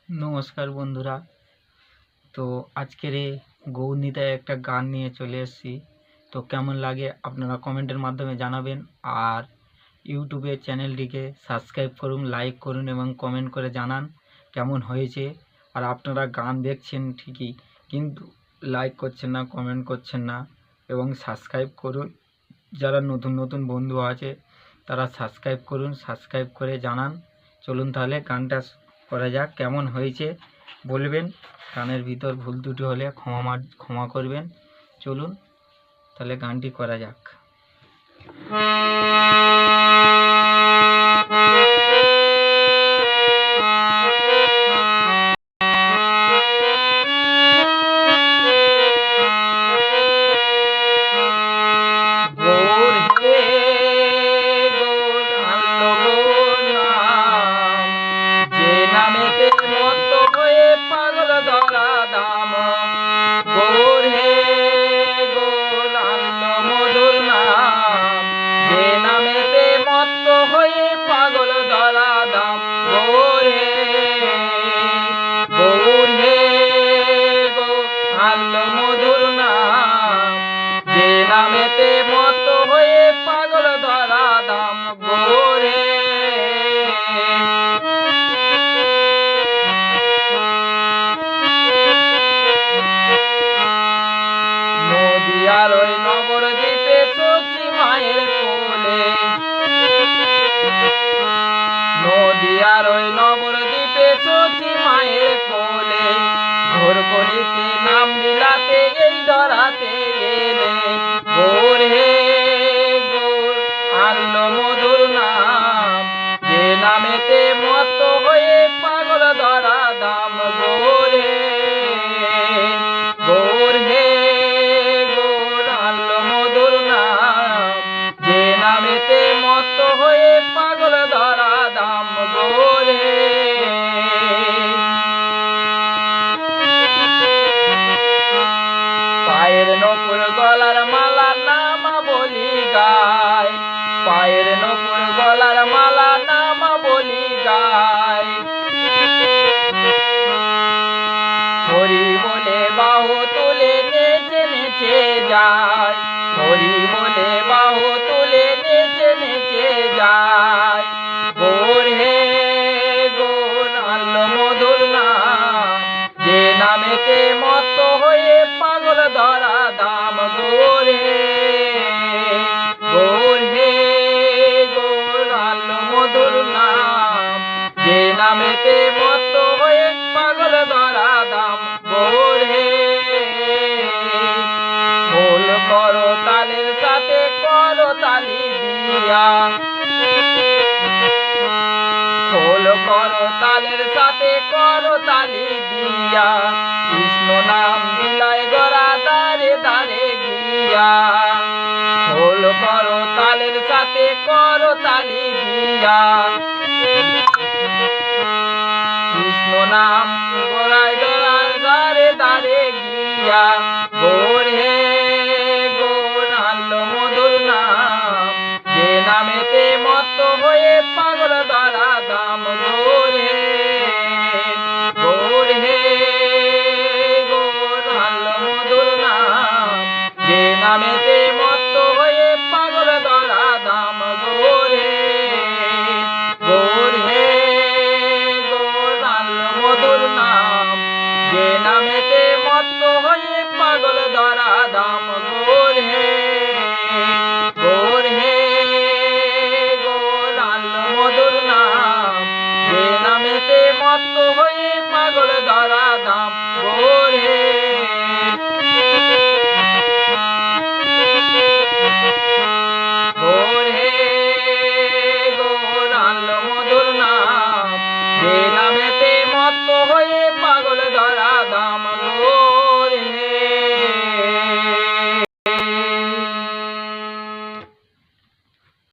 নমস্কার বন্ধুরা। তো আজকের এই গৌরনীতায় একটা গান নিয়ে চলে এসেছি। তো কেমন লাগে আপনারা কমেন্টের মাধ্যমে জানাবেন। আর ইউটিউবে চ্যানেলটিকে সাবস্ক্রাইব করুন, লাইক করুন এবং কমেন্ট করে জানান কেমন হয়েছে। আর আপনারা গান দেখছেন ঠিকই, কিন্তু লাইক করছেন না, কমেন্ট করছেন না এবং সাবস্ক্রাইব করুন। যারা নতুন নতুন বন্ধু আছে তারা সাবস্ক্রাইব করুন, সাবস্ক্রাইব করে জানান। চলুন তাহলে গানটা করা যাক। কেমন হয়েছে বলবেন। গানের ভিতর ভুল ত্রুটি হলে ক্ষমা করবেন। চলুন তাহলে গানটি করা যাক। নামেতে মত হয়ে পাগল ধরা দাম গোরে নদিয়ার ওই নবদ্বীপে সচি মায়ের কোলে, নদিয়ার ওই নবদ্বীপে সচি মায়ের কোলে, ঘোর কলিতে নাম বিলাতে এই ধরাতে এলে গোর হে গোর আনলো মধুর নাম, যে নামেতে মত হয়ে পাগল ধরা দাম গোর হে গোর আনলো মধুর নাম, যে নামেতে মত হয়ে পাগল ধরা দাম গোর হে। পায়ের নপুর গলার মালা নামা বলি গায়, পায়ের নপুর গলার মালা নামা বলি গায়, হরি বলে বাহু তুলে নেচে নেচে যায়, হরি বলে বাহু তুলে নেচে নেচে যায় গোর হে গোর আনলো মধুর নাম, যে নামেতে মত হয়ে পাগল ধরা দাম গোর হে গোর আনলো মধুর নাম, যে নামেতে মত হয়ে পাগল ধরা দাম গোর হে। খোল করো তালের সাথে করো তালি দিয়া, খোল করো তালের সাথে করো তালি দিয়া, কৃষ্ণ নাম বিলায় গড়া দারে দারে গিয়া, খোল করো তালের সাথে করো তালি দিয়া, কৃষ্ণ নাম গড়ায় গড়ায় দারে দারে গিয়া গোর হে গোর আনলো মধুর নাম, যে নামেতে মত হয়ে পাগল ধরা দাম গোর হে গোর আনলো মধুর নাম, যে নামেতে মত হয়ে পাগল ধরা দাম গোর হে আনলো মধুর নাম, যে নামেতে মত হয়ে পাগল ধরা দাম গোর হে আনলো মধুর নাম, যে নামেতে মত হয়ে পাগল ধরা দাম গোর হে। গোর আনলো মধুর নাম, যে নামেতে মত হয়ে পাগল ধরা দাম